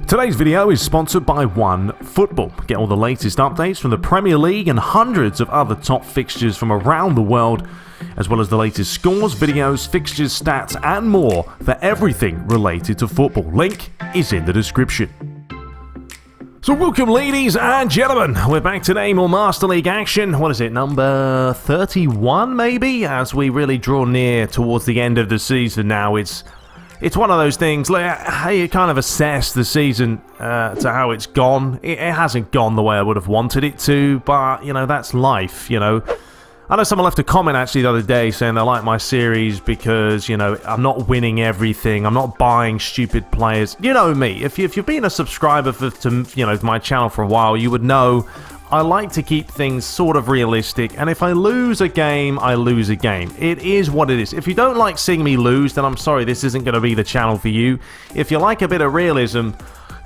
Today's video is sponsored by OneFootball. Get all the latest updates from the Premier League and hundreds of other top fixtures from around the world, as well as the latest scores, videos, fixtures, stats, and more for everything related to football. Link is in the description. So welcome, ladies and gentlemen. We're back today, more Master League action. What is it, number 31 maybe? As we really draw near towards the end of the season now. It's one of those things, like, how you kind of assess the season to how it's gone. It hasn't gone the way I would have wanted it to, but, you know, that's life, you know. I know someone left a comment actually the other day saying they like my series because, you know, I'm not winning everything. I'm not buying stupid players. You know me. If you've been a subscriber to you know, my channel for a while, you would know I like to keep things sort of realistic, and if I lose a game, I lose a game. It is what it is. If you don't like seeing me lose, then I'm sorry, this isn't going to be the channel for you. If you like a bit of realism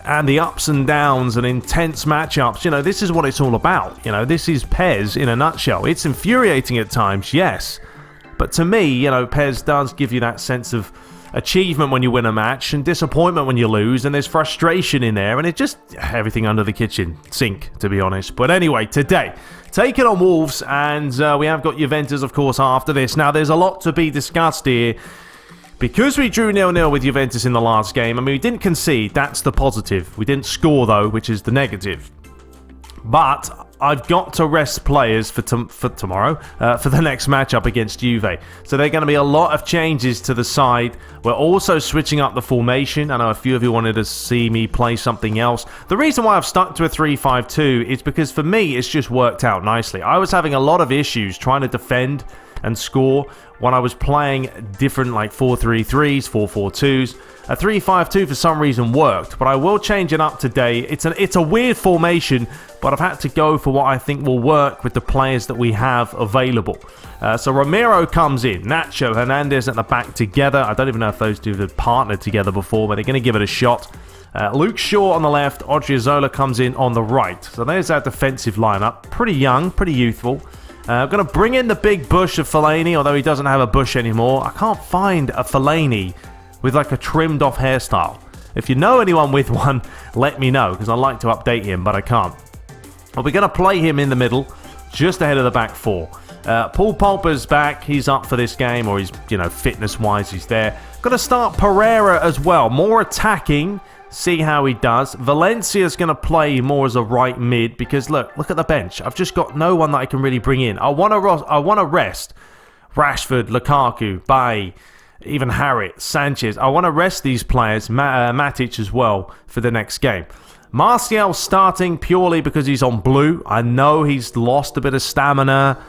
and the ups and downs and intense matchups, you know, this is what it's all about. You know, this is PES in a nutshell. It's infuriating at times, yes, but to me, you know, PES does give you that sense of achievement when you win a match and disappointment when you lose, and there's frustration in there, and it just everything under the kitchen sink, to be honest. But anyway, today taking on Wolves, and we have got Juventus, of course, after this. Now there's a lot to be discussed here because we drew 0-0 with Juventus in the last game. I mean, we didn't concede, that's the positive. We didn't score though, which is the negative. But I've got to rest players for tomorrow, for the next matchup against Juve. So there are going to be a lot of changes to the side. We're also switching up the formation. I know a few of you wanted to see me play something else. The reason why I've stuck to a 3-5-2 is because for me, it's just worked out nicely. I was having a lot of issues trying to defend and score when I was playing different, like 4-3-3s, 4-4-2s. A 3-5-2 for some reason worked, but I will change it up today. It's a weird formation, but I've had to go for what I think will work with the players that we have available. So Romero comes in, Nacho, Hernandez at the back together. I don't even know if those two have partnered together before, but they're going to give it a shot. Luke Shaw on the left, Odriozola comes in on the right. So there's our defensive lineup. Pretty young, pretty youthful. I'm going to bring in the big bush of Fellaini, although he doesn't have a bush anymore. I can't find a Fellaini with like a trimmed off hairstyle. If you know anyone with one, let me know, because I'd like to update him, but I can't. Well, we're going to play him in the middle, just ahead of the back four. Paul Pogba's back. He's up for this game, or he's, you know, fitness-wise, he's there. Going to start Pereira as well. More attacking. See how he does. Valencia's going to play more as a right mid because, look at the bench. I've just got no one that I can really bring in. I want to rest Rashford, Lukaku, Bay, even Harrit, Sanchez. I want to rest these players, Matic as well, for the next game. Martial starting purely because he's on blue. I know he's lost a bit of stamina,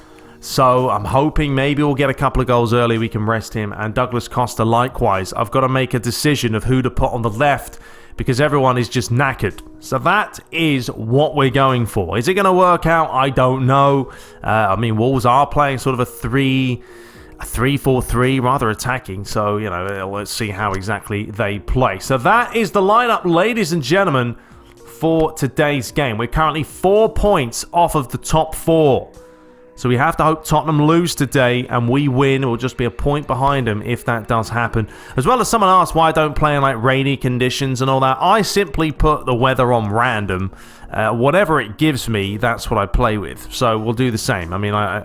so I'm hoping maybe we'll get a couple of goals early. We can rest him. And Douglas Costa likewise. I've got to make a decision of who to put on the left because everyone is just knackered. So that is what we're going for. Is it going to work out? I don't know. I mean, Wolves are playing sort of a 3-4-3, rather attacking. So, you know, let's see how exactly they play. So that is the lineup, ladies and gentlemen, for today's game. We're currently 4 points off of the top 4. So we have to hope Tottenham lose today and we win. It will just be a point behind them if that does happen. As well as someone asked why I don't play in like rainy conditions and all that. I simply put the weather on random. Whatever it gives me, that's what I play with. So we'll do the same. I mean, I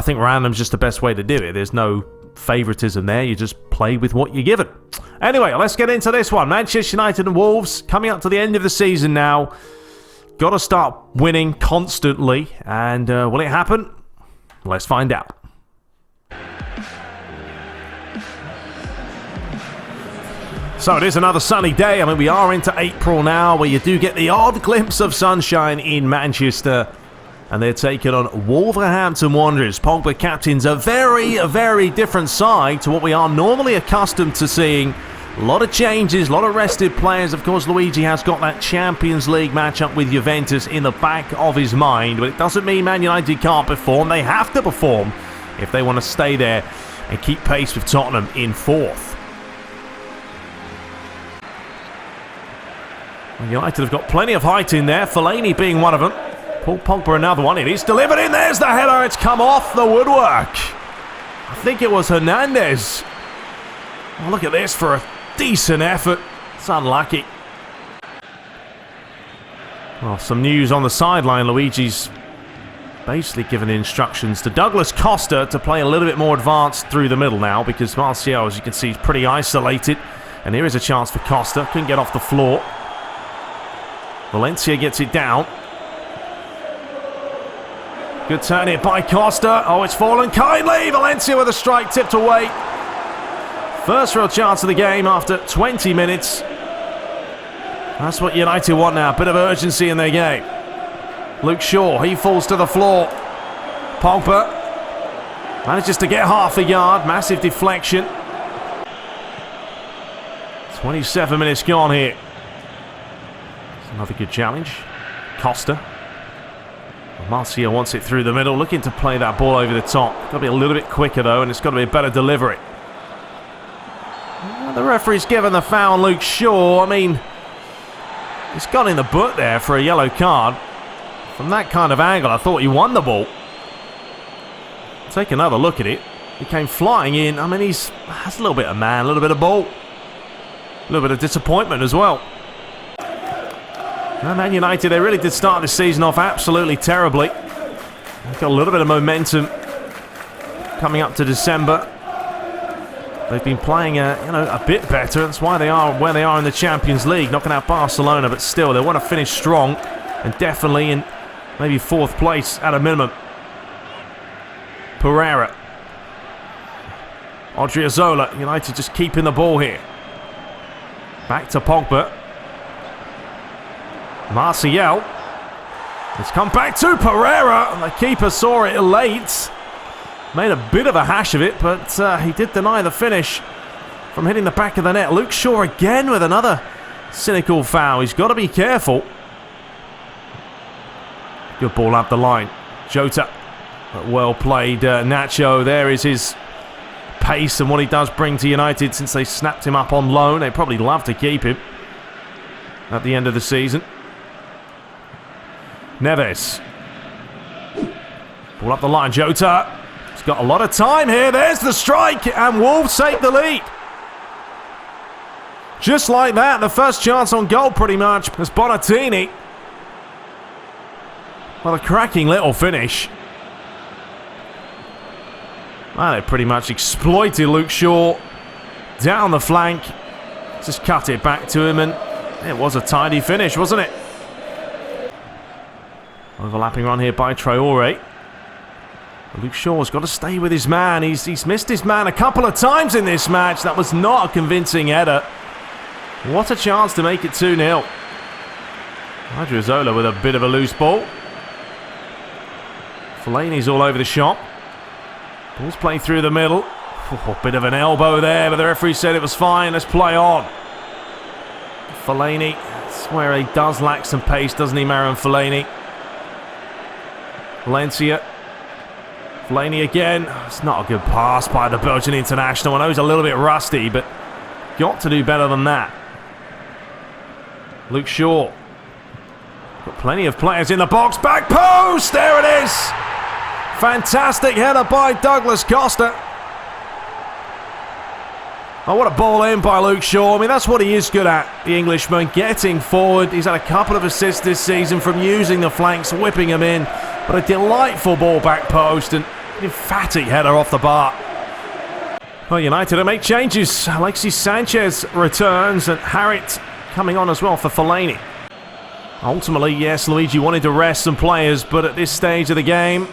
think random's just the best way to do it. There's no favoritism there. You just play with what you're given. Anyway, let's get into this one. Manchester United and Wolves coming up to the end of the season now. Got to start winning constantly. And will it happen? Let's find out. So it is another sunny day. I mean, we are into April now, where you do get the odd glimpse of sunshine in Manchester. And they're taking on Wolverhampton Wanderers. Pogba captains a very, very different side to what we are normally accustomed to seeing. A lot of changes, a lot of rested players. Of course, Luigi has got that Champions League matchup with Juventus in the back of his mind. But it doesn't mean Man United can't perform. They have to perform if they want to stay there and keep pace with Tottenham in 4th. United have got plenty of height in there. Fellaini being one of them. Paul Pogba another one. It is delivered in. There's the header. It's come off the woodwork. I think it was Hernandez. Oh, look at this for a decent effort. It's unlucky. Well, some news on the sideline. Luigi's basically given instructions to Douglas Costa to play a little bit more advanced through the middle now, because Martial, as you can see, is pretty isolated. And here is a chance for Costa. Couldn't get off the floor. Valencia gets it down. Good turn here by Costa. Oh, it's fallen kindly. Valencia with a strike tipped away. First real chance of the game after 20 minutes. That's what United want now. A bit of urgency in their game. Luke Shaw, he falls to the floor. Pogba manages to get half a yard. Massive deflection. 27 minutes gone here. Another good challenge. Costa. Martial wants it through the middle, looking to play that ball over the top. Got to be a little bit quicker though, and it's got to be a better delivery. The referee's given the foul on Luke Shaw. I mean, he's got in the book there for a yellow card. From that kind of angle, I thought he won the ball. Take another look at it. He came flying in. I mean, has a little bit of man, a little bit of ball. A little bit of disappointment as well. Now, Man United, they really did start this season off absolutely terribly. They've got a little bit of momentum coming up to December. They've been playing a bit better. That's why they are where they are in the Champions League, knocking out Barcelona, but still, they want to finish strong and definitely in maybe fourth place at a minimum. Pereira. Odriozola, United just keeping the ball here. Back to Pogba. Martial. It's come back to Pereira. And the keeper saw it late. Made a bit of a hash of it, but he did deny the finish from hitting the back of the net. Luke Shaw again with another cynical foul. He's got to be careful. Good ball up the line. Jota. Well played, Nacho. There is his pace and what he does bring to United since they snapped him up on loan. They probably love to keep him at the end of the season. Neves. Ball up the line. Jota. He's got a lot of time here. There's the strike. And Wolves take the lead. Just like that. The first chance on goal pretty much was Bonatini. Well, a cracking little finish. Well, they pretty much exploited Luke Shaw down the flank. Just cut it back to him, and it was a tidy finish, wasn't it? Overlapping run here by Traore. Luke Shaw's got to stay with his man. He's missed his man a couple of times in this match. That was not a convincing header. What a chance to make it 2-0. Odriozola with a bit of a loose ball. Fellaini's all over the shop. Ball's played through the middle. Oh, bit of an elbow there, but the referee said it was fine. Let's play on. Fellaini, that's where he does lack some pace, doesn't he, Marouane Fellaini? Valencia. Fellaini again. It's not a good pass by the Belgian international. I know he's a little bit rusty, but got to do better than that. Luke Shaw. Got plenty of players in the box. Back post! There it is! Fantastic header by Douglas Costa. Oh, what a ball in by Luke Shaw. I mean, that's what he is good at, the Englishman. Getting forward. He's had a couple of assists this season from using the flanks, whipping them in. But a delightful ball back post and an emphatic header off the bar. Well, United will make changes. Alexis Sanchez returns and Harrit coming on as well for Fellaini. Ultimately, yes, Luigi wanted to rest some players, but at this stage of the game,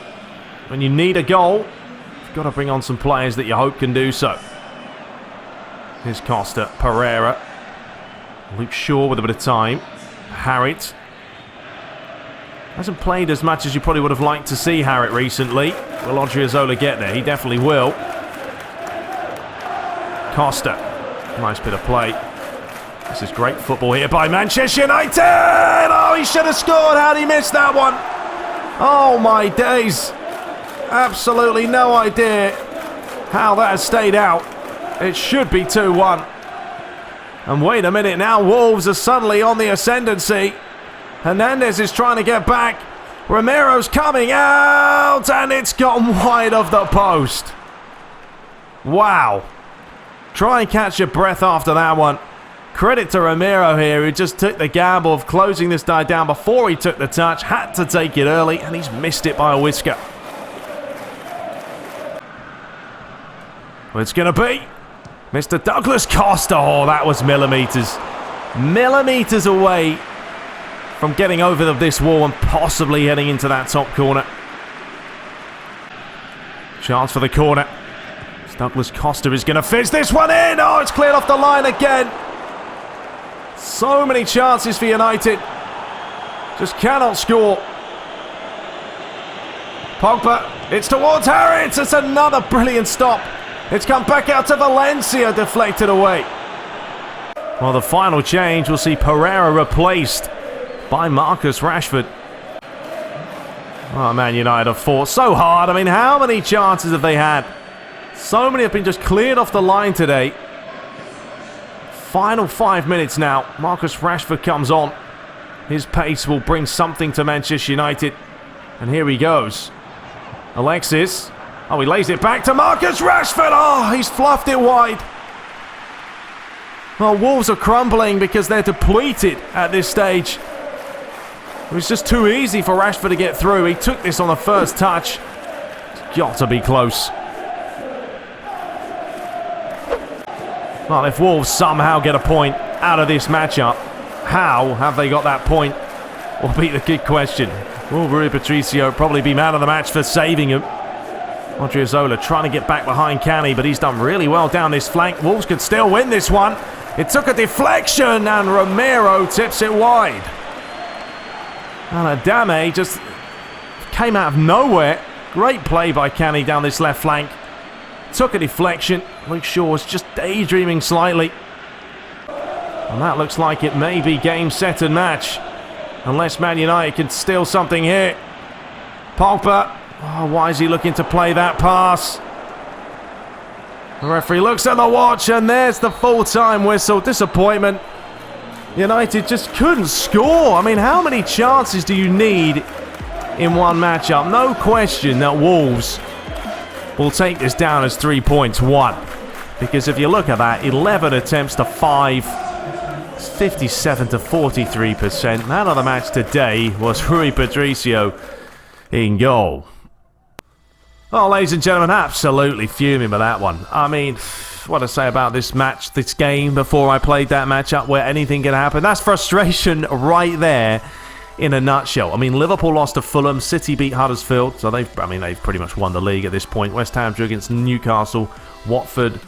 when you need a goal, you've got to bring on some players that you hope can do so. Here's Costa, Pereira, Luke Shaw with a bit of time, Harrit. Hasn't played as much as you probably would have liked to see Harrit recently. Will Odriozola get there? He definitely will. Costa, nice bit of play. This is great football here by Manchester United. Oh, he should have scored. How did he miss that one? Oh my days. Absolutely no idea how that has stayed out. It should be 2-1. And wait a minute now, Wolves are suddenly on the ascendancy. Hernandez is trying to get back. Romero's coming out, and it's gone wide of the post. Wow. Try and catch your breath after that one. credit to Romero here, who just took the gamble of closing this guy down before he took the touch. Had to take it early, and he's missed it by a whisker. Well, it's going to be Mr. Douglas Costa. Oh, that was millimeters. Millimeters away from getting over this wall and possibly heading into that top corner. Chance for the corner. Douglas Costa is going to fizz this one in. Oh, it's cleared off the line again. So many chances for United. Just cannot score. Pogba, it's towards Harris. It's another brilliant stop. It's come back out to Valencia, deflected away. Well, the final change, we'll see Pereira replaced by Marcus Rashford. Oh, Man United have fought so hard. I mean, how many chances have they had? So many have been just cleared off the line today. Final 5 minutes now. Marcus Rashford comes on. His pace will bring something to Manchester United. And here he goes. Alexis. Oh, he lays it back to Marcus Rashford. Oh, he's fluffed it wide. Well, Wolves are crumbling because they're depleted at this stage. It was just too easy for Rashford to get through. He took this on the first touch. It's got to be close. Well, if Wolves somehow get a point out of this matchup, how have they got that point? Will be the good question. Will Rui Patricio probably be man of the match for saving him? Odriozola trying to get back behind Canny, but he's done really well down this flank. Wolves could still win this one. It took a deflection, and Romero tips it wide. And Adame just came out of nowhere. Great play by Canny down this left flank. Took a deflection. Luke Shaw was just daydreaming slightly. And that looks like it may be game, set and match. Unless Man United can steal something here. Pogba. Oh, why is he looking to play that pass? The referee looks at the watch and there's the full-time whistle. Disappointment. United just couldn't score. I mean, how many chances do you need in one matchup? No question that Wolves will take this down as 3 points won. Because if you look at that, 11 attempts to 5, 57 to 43%. Man of the match today was Rui Patricio in goal. Well, ladies and gentlemen, absolutely fuming with that one. I mean, what to say about this match, this game, before I played that matchup where anything can happen. That's frustration right there in a nutshell. I mean, Liverpool lost to Fulham, City beat Huddersfield, so they've pretty much won the league at this point. West Ham drew against Newcastle, Watford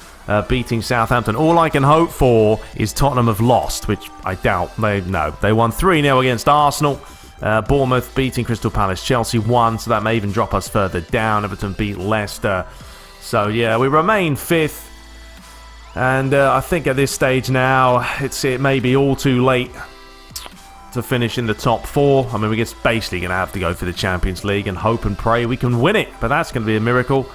beating Southampton. All I can hope for is Tottenham have lost, which I doubt. They won 3-0 against Arsenal. Bournemouth beating Crystal Palace. Chelsea won, so that may even drop us further down. Everton beat Leicester. So yeah, we remain 5th. And I think at this stage now, it may be all too late to finish in the top 4. I mean, we're just basically going to have to go for the Champions League and hope and pray we can win it. But that's going to be a miracle.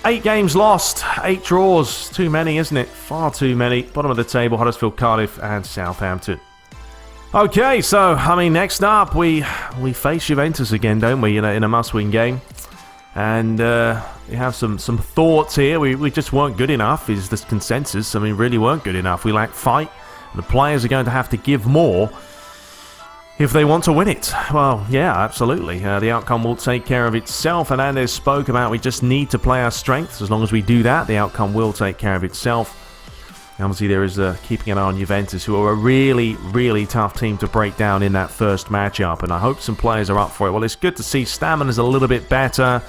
8 games lost, 8 draws. Too many, isn't it? Far too many. Bottom of the table, Huddersfield, Cardiff and Southampton. Okay, so, I mean, next up, we face Juventus again, don't we, in a must-win game. And we have some thoughts here. We just weren't good enough, is the consensus. I mean, really weren't good enough. We lack fight. The players are going to have to give more if they want to win it. Well, yeah, absolutely. The outcome will take care of itself. And Hernandez spoke about we just need to play our strengths. As long as we do that, the outcome will take care of itself. Obviously, there is keeping an eye on Juventus, who are a really, really tough team to break down in that first matchup. And I hope some players are up for it. Well, it's good to see Stamina's a little bit better.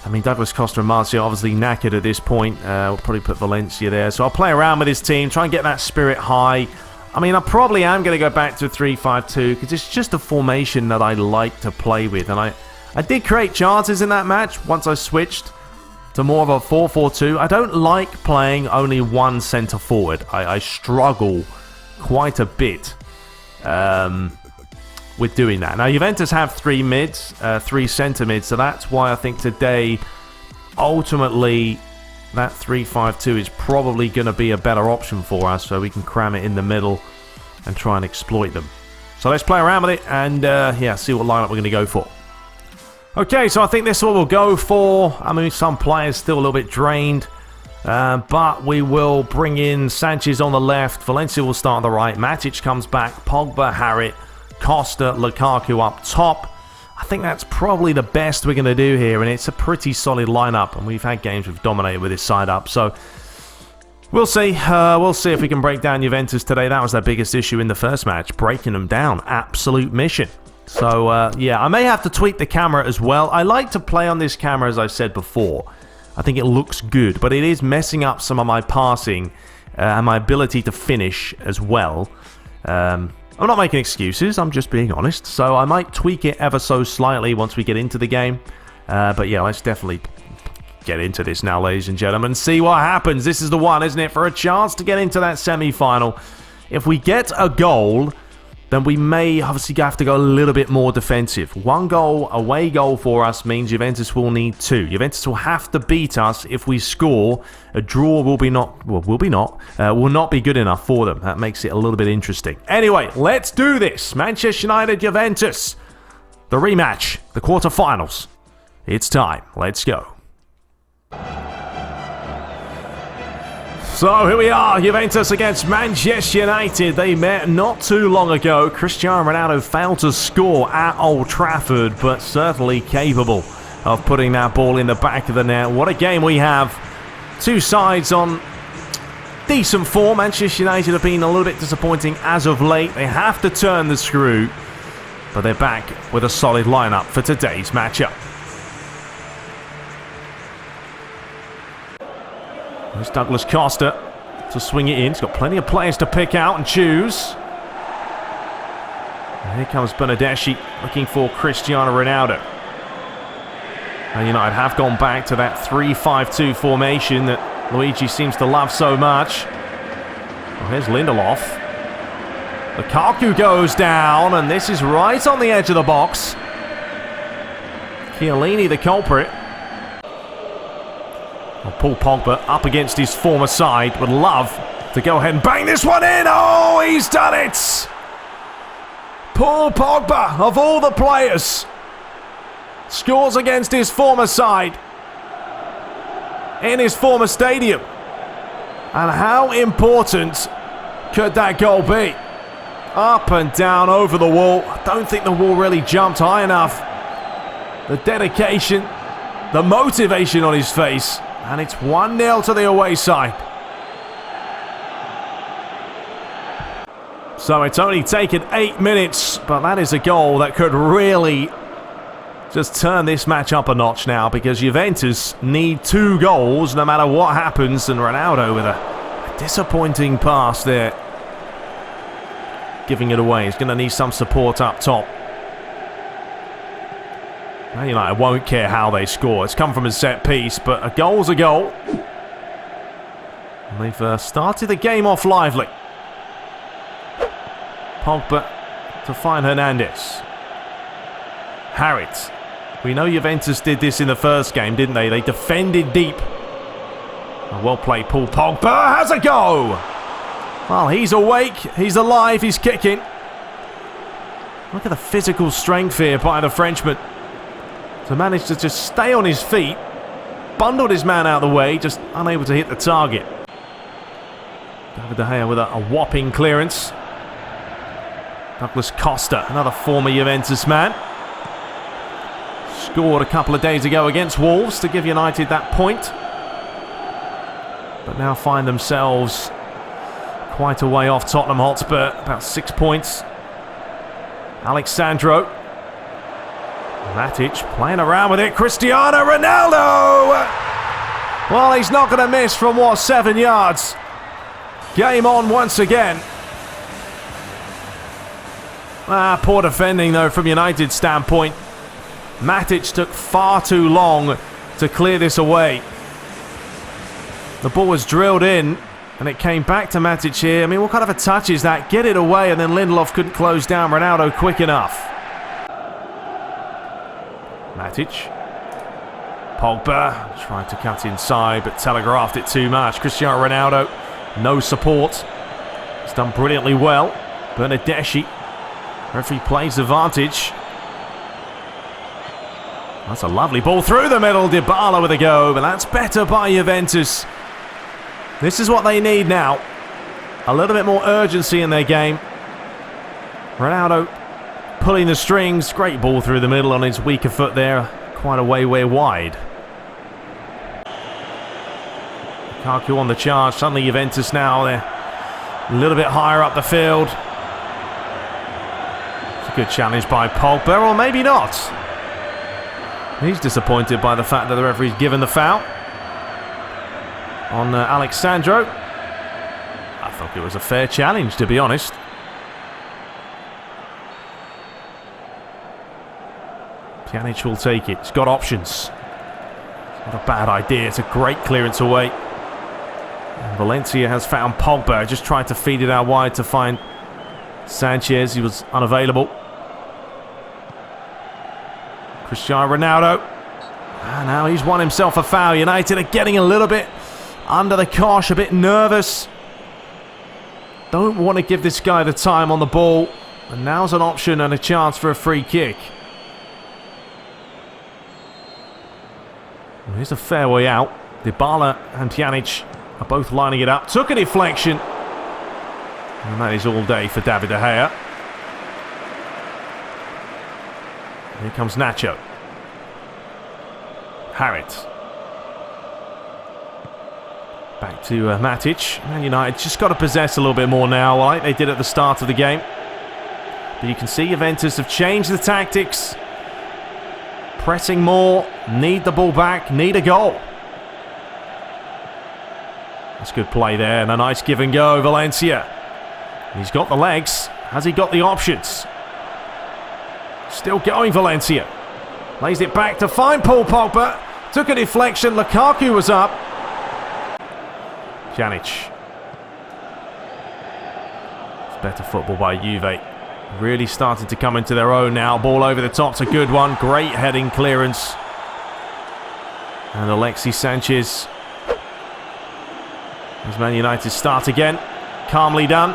I mean, Douglas Costa and Marcio obviously knackered at this point. We'll probably put Valencia there. So I'll play around with his team, try and get that spirit high. I mean, I probably am going to go back to 3-5-2 because it's just a formation that I like to play with. And I did create chances in that match once I switched to more of a 4-4-2. I don't like playing only one centre forward. I struggle quite a bit with doing that. Now, Juventus have 3 mids, 3 centre mids, so that's why I think today, ultimately, that 3-5-2 is probably going to be a better option for us, so we can cram it in the middle and try and exploit them. So let's play around with it and, yeah, see what lineup we're going to go for. Okay, so I think this is what we'll go for. I mean, some players still a little bit drained. But we will bring in Sanchez on the left. Valencia will start on the right. Matic comes back. Pogba, Harit, Costa, Lukaku up top. I think that's probably the best we're going to do here, and it's a pretty solid lineup, and we've had games we've dominated with this side up, so we'll see. We'll see if we can break down Juventus today. That was their biggest issue in the first match, breaking them down. Absolute mission. So, yeah, I may have to tweak the camera as well. I like to play on this camera, as I've said before. I think it looks good, but it is messing up some of my passing and my ability to finish as well. I'm not making excuses, I'm just being honest. So I might tweak it ever so slightly once we get into the game. But yeah, let's definitely get into this now, ladies and gentlemen. See what happens. This is the one, isn't it? For a chance to get into that semi-final. If we get a goal, then we may obviously have to go a little bit more defensive. One goal, away goal for us means Juventus will need 2. Juventus will have to beat us if we score. A draw will not be good enough for them. That makes it a little bit interesting. Anyway, let's do this. Manchester United, Juventus. The rematch, the quarterfinals. It's time. Let's go. So here we are, Juventus against Manchester United. They met not too long ago. Cristiano Ronaldo failed to score at Old Trafford, but certainly capable of putting that ball in the back of the net. What a game we have. Two sides on decent form. Manchester United have been a little bit disappointing as of late. They have to turn the screw, but they're back with a solid lineup for today's matchup. There's Douglas Costa to swing it in. He's got plenty of players to pick out and choose. And here comes Bernardeschi looking for Cristiano Ronaldo. And United have gone back to that 3-5-2 formation that Luigi seems to love so much. Well, here's Lindelof. Lukaku goes down, and this is right on the edge of the box. Chiellini the culprit. Well, Paul Pogba up against his former side would love to go ahead and bang this one in. Oh, he's done it! Paul Pogba, of all the players, scores against his former side in his former stadium. And how important could that goal be? Up and down over the wall. I don't think the wall really jumped high enough. The dedication, the motivation on his face. And it's 1-0 to the away side. So it's only taken 8 minutes, but that is a goal that could really just turn this match up a notch now, because Juventus need 2 goals no matter what happens, and Ronaldo with a disappointing pass there, giving it away. He's going to need some support up top. Man United won't care how they score. It's come from a set piece, but a goal's a goal. And they've started the game off lively. Pogba to find Hernandez. Harit. We know Juventus did this in the first game, didn't they? They defended deep. Well played, Paul Pogba has a go. Well, he's awake, he's alive, he's kicking. Look at the physical strength here by the Frenchman. To manage to just stay on his feet, bundled his man out of the way, just unable to hit the target. David De Gea with a whopping clearance. Douglas Costa, another former Juventus man. Scored a couple of days ago against Wolves to give United that point. But now find themselves quite a way off Tottenham Hotspur, about 6 points. Alexandro. Matic playing around with it. Cristiano Ronaldo! Well, he's not going to miss from, 7 yards. Game on once again. Poor defending, though, from United's standpoint. Matic took far too long to clear this away. The ball was drilled in, and it came back to Matic here. I mean, what kind of a touch is that? Get it away, and then Lindelof couldn't close down Ronaldo quick enough. Matic. Pogba tried to cut inside, but telegraphed it too much. Cristiano Ronaldo, no support. He's done brilliantly well. Bernardeschi. Referee plays advantage. That's a lovely ball through the middle. Dybala with a go, but that's better by Juventus. This is what they need now. A little bit more urgency in their game. Ronaldo pulling the strings. Great ball through the middle on his weaker foot there. Quite a way wide. Lukaku on the charge. Suddenly Juventus now. They're a little bit higher up the field. It's a good challenge by Pogba, or maybe not. He's disappointed by the fact that the referee's given the foul on Alexandro. I thought it was a fair challenge, to be honest. Pjanic will take it. He's got options. It's not a bad idea. It's a great clearance away. And Valencia has found Pogba. Just tried to feed it out wide to find Sanchez. He was unavailable. Cristiano Ronaldo. And now he's won himself a foul. United are getting a little bit under the cosh, a bit nervous. Don't want to give this guy the time on the ball. And now's an option and a chance for a free kick. Well, here's a fair way out. Dybala and Pjanic are both lining it up. Took a deflection. And that is all day for David De Gea. Here comes Nacho. Harrit. Back to Matic. Man United just got to possess a little bit more now, like they did at the start of the game. But you can see Juventus have changed the tactics. Pressing more. Need the ball back. Need a goal. That's good play there. And a nice give and go. Valencia. He's got the legs. Has he got the options? Still going, Valencia. Lays it back to find Paul Pogba. Took a deflection. Lukaku was up. Pjanic. It's better football by Juve. Really starting to come into their own now. Ball over the top's a good one. Great heading clearance. And Alexis Sanchez. As Man United start again. Calmly done.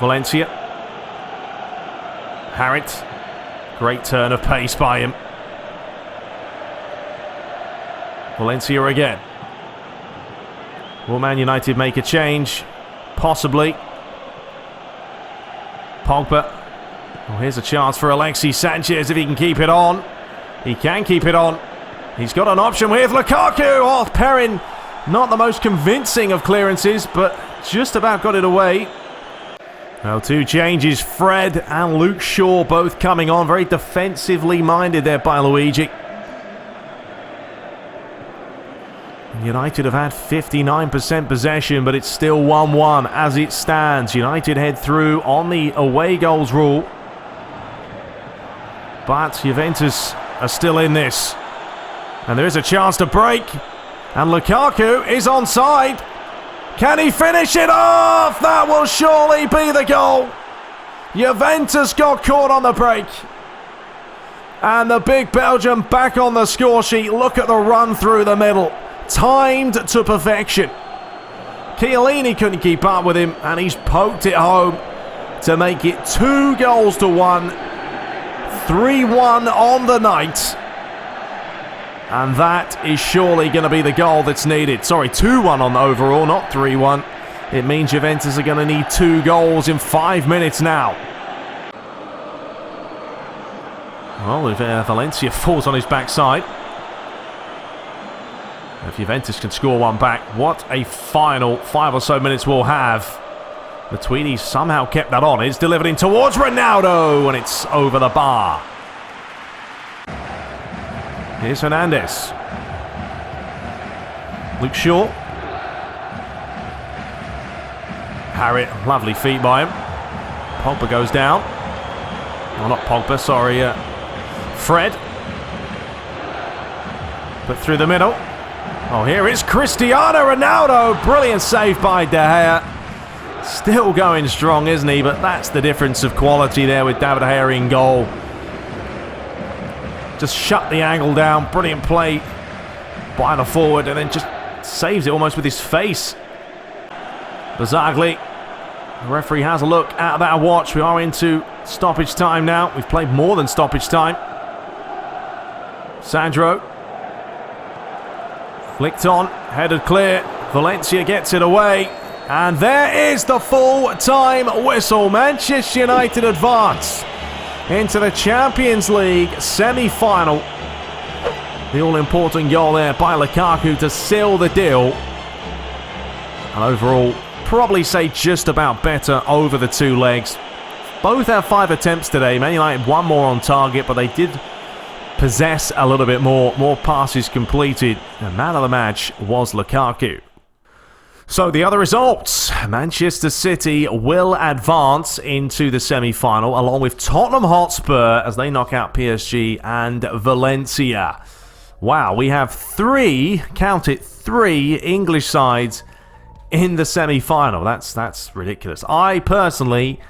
Valencia. Harrit. Great turn of pace by him. Valencia again. Will Man United make a change? Possibly. Pogba. Well, here's a chance for Alexis Sanchez if he can keep it on. He can keep it on. He's got an option with Lukaku. Oh, Perrin. Not the most convincing of clearances, but just about got it away. Well, two changes. Fred and Luke Shaw both coming on. Very defensively minded there by Luigi. United have had 59% possession, but it's still 1-1 as it stands. United head through on the away goals rule. But Juventus are still in this. And there is a chance to break. And Lukaku is onside. Can he finish it off? That will surely be the goal. Juventus got caught on the break. And the big Belgian back on the score sheet. Look at the run through the middle. Timed to perfection. Chiellini couldn't keep up with him, and he's poked it home to make it 2-1. 3-1 on the night. And that is surely going to be the goal that's needed. Sorry, 2-1 on the overall, not 3-1. It means Juventus are going to need 2 goals in 5 minutes now. Well, if Valencia falls on his backside, if Juventus can score one back, what a final 5 or so minutes we'll have. The Tweedies somehow kept that on. It's delivered in towards Ronaldo, and it's over the bar. Here's Hernandez. Luke Shaw. Harrit, lovely feet by him. Pogba goes down. Oh, not Pogba, sorry. Fred. But through the middle. Oh, here is Cristiano Ronaldo. Brilliant save by De Gea. Still going strong, isn't he? But that's the difference of quality there with David De Gea in goal. Just shut the angle down. Brilliant play by the forward, and then just saves it almost with his face. Bazzagli. The referee has a look at that watch. We are into stoppage time now. We've played more than stoppage time. Sandro. Flicked on, headed clear. Valencia gets it away. And there is the full-time whistle. Manchester United advance into the Champions League semi-final. The all-important goal there by Lukaku to seal the deal. And overall, probably say just about better over the two legs. Both have 5 attempts today. Man United one more on target, but they did possess a little bit more passes completed. And man of the match was Lukaku. So the other results, Manchester City will advance into the semi-final along with Tottenham Hotspur as they knock out PSG and Valencia. Wow, we have 3, count it, 3 English sides in the semi-final. That's ridiculous. I personally,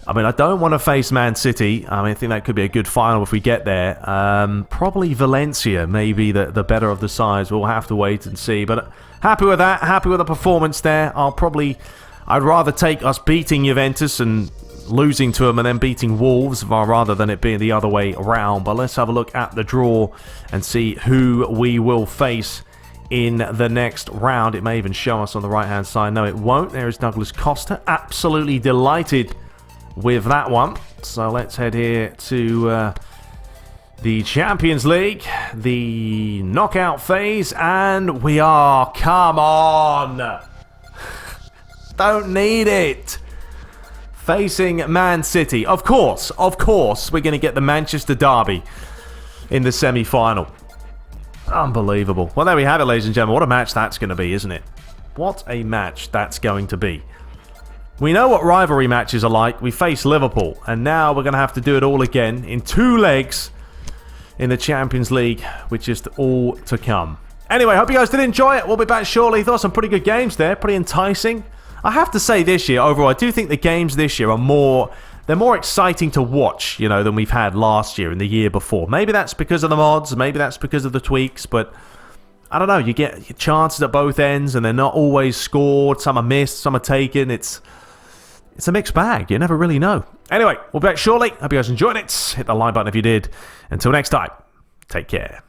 I don't want to face Man City. I think that could be a good final if we get there. Probably Valencia, maybe the better of the sides. We'll have to wait and see. But happy with that. Happy with the performance there. I'd rather take us beating Juventus and losing to them and then beating Wolves rather than it being the other way around. But let's have a look at the draw and see who we will face in the next round. It may even show us on the right-hand side. No, it won't. There is Douglas Costa. Absolutely delighted with that one. So let's head here to the Champions League, the knockout phase, and we are, come on, don't need it, facing Man City. Of course, we're going to get the Manchester derby in the semi-final. Unbelievable. Well, there we have it, ladies and gentlemen. What a match that's going to be, isn't it? What a match that's going to be. We know what rivalry matches are like. We face Liverpool, and now we're going to have to do it all again in 2 legs in the Champions League, which is all to come. Anyway, hope you guys did enjoy it. We'll be back shortly. Thought some pretty good games there, pretty enticing. I have to say this year, overall, I do think the games this year are more exciting to watch, than we've had last year and the year before. Maybe that's because of the mods, maybe that's because of the tweaks, but I don't know. You get chances at both ends, and they're not always scored. Some are missed, some are taken. It's a mixed bag. You never really know. Anyway, we'll be back shortly. Hope you guys enjoyed it. Hit the like button if you did. Until next time, take care.